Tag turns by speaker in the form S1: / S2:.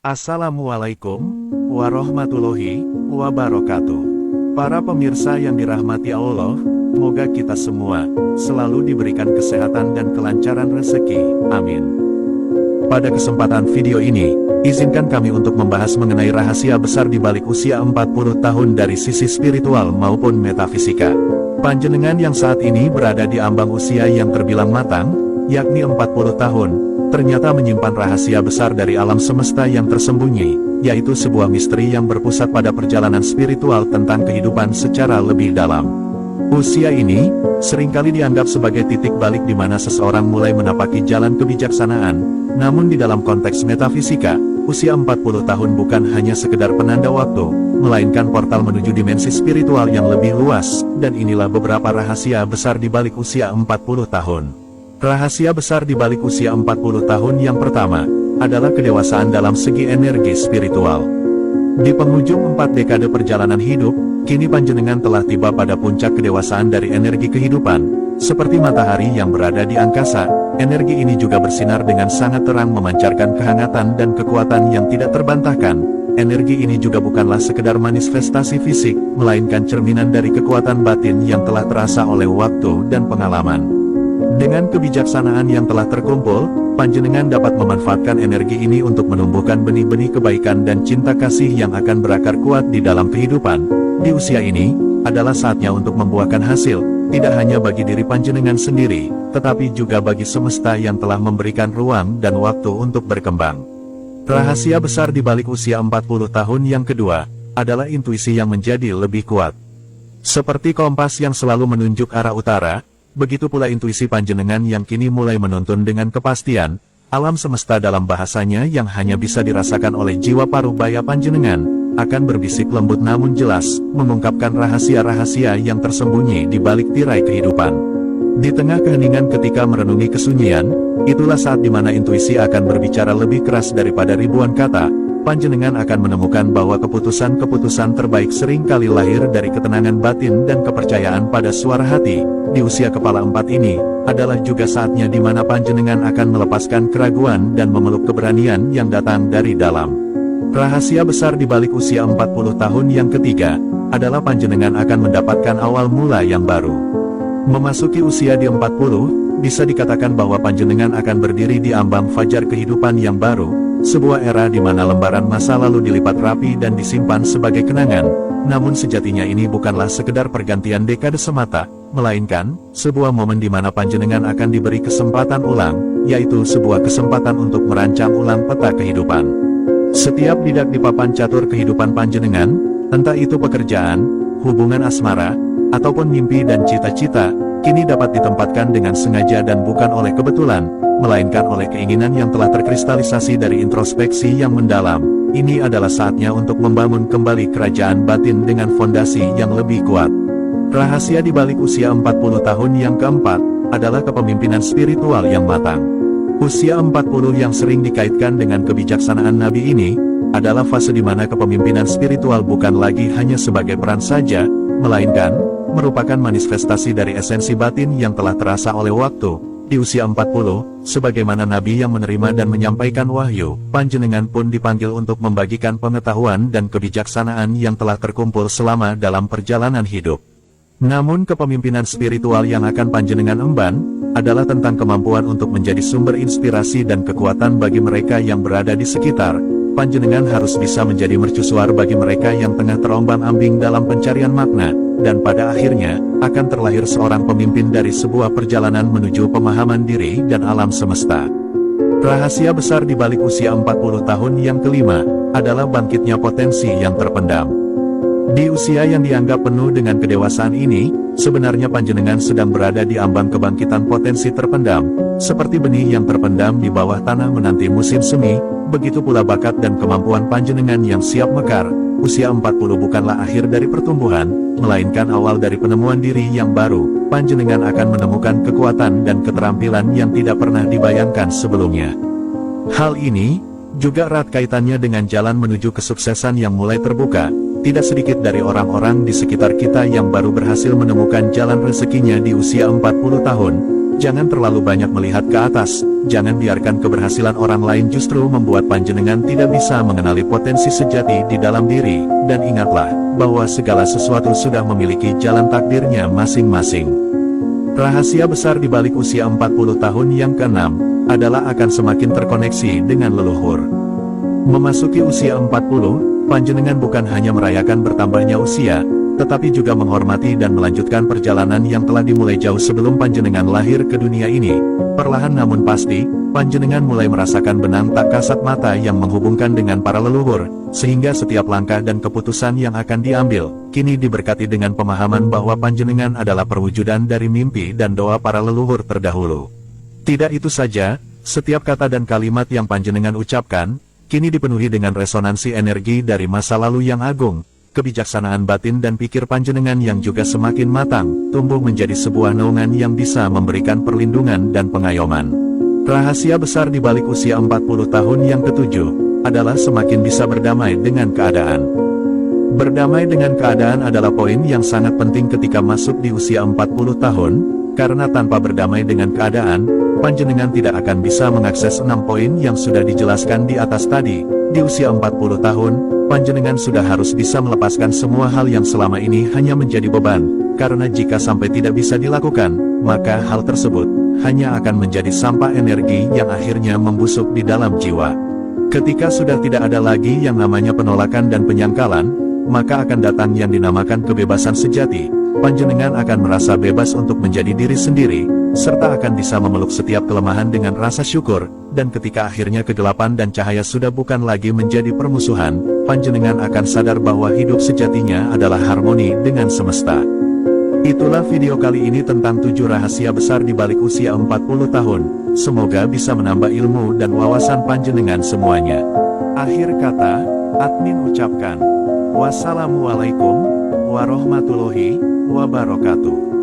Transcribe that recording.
S1: Assalamualaikum warahmatullahi wabarakatuh. Para pemirsa yang dirahmati Allah, semoga kita semua selalu diberikan kesehatan dan kelancaran rezeki. Amin. Pada kesempatan video ini, izinkan kami untuk membahas mengenai rahasia besar di balik usia 40 tahun dari sisi spiritual maupun metafisika. Panjenengan yang saat ini berada di ambang usia yang terbilang matang, yakni 40 tahun, ternyata menyimpan rahasia besar dari alam semesta yang tersembunyi, yaitu sebuah misteri yang berpusat pada perjalanan spiritual tentang kehidupan secara lebih dalam. Usia ini seringkali dianggap sebagai titik balik di mana seseorang mulai menapaki jalan kebijaksanaan, namun di dalam konteks metafisika, usia 40 tahun bukan hanya sekedar penanda waktu, melainkan portal menuju dimensi spiritual yang lebih luas, dan inilah beberapa rahasia besar di balik usia 40 tahun. Rahasia besar di balik usia 40 tahun yang pertama, adalah kedewasaan dalam segi energi spiritual. Di penghujung 4 dekade perjalanan hidup, kini panjenengan telah tiba pada puncak kedewasaan dari energi kehidupan. Seperti matahari yang berada di angkasa, energi ini juga bersinar dengan sangat terang memancarkan kehangatan dan kekuatan yang tidak terbantahkan. Energi ini juga bukanlah sekedar manifestasi fisik, melainkan cerminan dari kekuatan batin yang telah terasa oleh waktu dan pengalaman. Dengan kebijaksanaan yang telah terkumpul, panjenengan dapat memanfaatkan energi ini untuk menumbuhkan benih-benih kebaikan dan cinta kasih yang akan berakar kuat di dalam kehidupan. Di usia ini, adalah saatnya untuk membuahkan hasil, tidak hanya bagi diri panjenengan sendiri, tetapi juga bagi semesta yang telah memberikan ruang dan waktu untuk berkembang. Rahasia besar di balik usia 40 tahun yang kedua, adalah intuisi yang menjadi lebih kuat. Seperti kompas yang selalu menunjuk arah utara, begitu pula intuisi panjenengan yang kini mulai menuntun dengan kepastian, alam semesta dalam bahasanya yang hanya bisa dirasakan oleh jiwa parubaya panjenengan, akan berbisik lembut namun jelas, mengungkapkan rahasia-rahasia yang tersembunyi di balik tirai kehidupan. Di tengah keheningan ketika merenungi kesunyian, itulah saat dimana intuisi akan berbicara lebih keras daripada ribuan kata. Panjenengan akan menemukan bahwa keputusan-keputusan terbaik sering kali lahir dari ketenangan batin dan kepercayaan pada suara hati. Di usia kepala 4 ini, adalah juga saatnya di mana panjenengan akan melepaskan keraguan dan memeluk keberanian yang datang dari dalam. Rahasia besar di balik usia 40 tahun yang ketiga, adalah panjenengan akan mendapatkan awal mula yang baru. Memasuki usia di 40, bisa dikatakan bahwa panjenengan akan berdiri di ambang fajar kehidupan yang baru. Sebuah era di mana lembaran masa lalu dilipat rapi dan disimpan sebagai kenangan, namun sejatinya ini bukanlah sekedar pergantian dekade semata, melainkan sebuah momen di mana panjenengan akan diberi kesempatan ulang, yaitu sebuah kesempatan untuk merancang ulang peta kehidupan. Setiap bidak di papan catur kehidupan panjenengan, entah itu pekerjaan, hubungan asmara, ataupun mimpi dan cita-cita, kini dapat ditempatkan dengan sengaja dan bukan oleh kebetulan, melainkan oleh keinginan yang telah terkristalisasi dari introspeksi yang mendalam. Ini adalah saatnya untuk membangun kembali kerajaan batin dengan fondasi yang lebih kuat. Rahasia di balik usia 40 tahun yang keempat, adalah kepemimpinan spiritual yang matang. Usia 40 yang sering dikaitkan dengan kebijaksanaan Nabi ini, adalah fase di mana kepemimpinan spiritual bukan lagi hanya sebagai peran saja, melainkan merupakan manifestasi dari esensi batin yang telah terasa oleh waktu. Di usia 40, sebagaimana Nabi yang menerima dan menyampaikan wahyu, panjenengan pun dipanggil untuk membagikan pengetahuan dan kebijaksanaan yang telah terkumpul selama dalam perjalanan hidup. Namun kepemimpinan spiritual yang akan panjenengan emban, adalah tentang kemampuan untuk menjadi sumber inspirasi dan kekuatan bagi mereka yang berada di sekitar. Panjenengan harus bisa menjadi mercusuar bagi mereka yang tengah terombang-ambing dalam pencarian makna, dan pada akhirnya, akan terlahir seorang pemimpin dari sebuah perjalanan menuju pemahaman diri dan alam semesta. Rahasia besar di balik usia 40 tahun yang kelima, adalah bangkitnya potensi yang terpendam. Di usia yang dianggap penuh dengan kedewasaan ini, sebenarnya panjenengan sedang berada di ambang kebangkitan potensi terpendam, seperti benih yang terpendam di bawah tanah menanti musim semi, begitu pula bakat dan kemampuan panjenengan yang siap mekar. Usia 40 bukanlah akhir dari pertumbuhan, melainkan awal dari penemuan diri yang baru. Panjenengan akan menemukan kekuatan dan keterampilan yang tidak pernah dibayangkan sebelumnya. Hal ini juga erat kaitannya dengan jalan menuju kesuksesan yang mulai terbuka. Tidak sedikit dari orang-orang di sekitar kita yang baru berhasil menemukan jalan rezekinya di usia 40 tahun, Jangan terlalu banyak melihat ke atas, jangan biarkan keberhasilan orang lain justru membuat panjenengan tidak bisa mengenali potensi sejati di dalam diri, dan ingatlah, bahwa segala sesuatu sudah memiliki jalan takdirnya masing-masing. Rahasia besar di balik usia 40 tahun yang ke-6, adalah akan semakin terkoneksi dengan leluhur. Memasuki usia 40, panjenengan bukan hanya merayakan bertambahnya usia, tetapi juga menghormati dan melanjutkan perjalanan yang telah dimulai jauh sebelum panjenengan lahir ke dunia ini. Perlahan namun pasti, panjenengan mulai merasakan benang tak kasat mata yang menghubungkan dengan para leluhur, sehingga setiap langkah dan keputusan yang akan diambil, kini diberkati dengan pemahaman bahwa panjenengan adalah perwujudan dari mimpi dan doa para leluhur terdahulu. Tidak itu saja, setiap kata dan kalimat yang panjenengan ucapkan, kini dipenuhi dengan resonansi energi dari masa lalu yang agung. Kebijaksanaan batin dan pikir panjenengan yang juga semakin matang, tumbuh menjadi sebuah naungan yang bisa memberikan perlindungan dan pengayoman. Rahasia besar di balik usia 40 tahun yang ke-7, adalah semakin bisa berdamai dengan keadaan. Berdamai dengan keadaan adalah poin yang sangat penting ketika masuk di usia 40 tahun, karena tanpa berdamai dengan keadaan, panjenengan tidak akan bisa mengakses 6 poin yang sudah dijelaskan di atas tadi. Di usia 40 tahun, panjenengan sudah harus bisa melepaskan semua hal yang selama ini hanya menjadi beban, karena jika sampai tidak bisa dilakukan, maka hal tersebut hanya akan menjadi sampah energi yang akhirnya membusuk di dalam jiwa. Ketika sudah tidak ada lagi yang namanya penolakan dan penyangkalan, maka akan datang yang dinamakan kebebasan sejati. Panjenengan akan merasa bebas untuk menjadi diri sendiri, serta akan bisa memeluk setiap kelemahan dengan rasa syukur, dan ketika akhirnya kegelapan dan cahaya sudah bukan lagi menjadi permusuhan, panjenengan akan sadar bahwa hidup sejatinya adalah harmoni dengan semesta. Itulah video kali ini tentang 7 rahasia besar di balik usia 40 tahun, semoga bisa menambah ilmu dan wawasan panjenengan semuanya. Akhir kata, admin ucapkan, wassalamualaikum warahmatullahi wabarakatuh.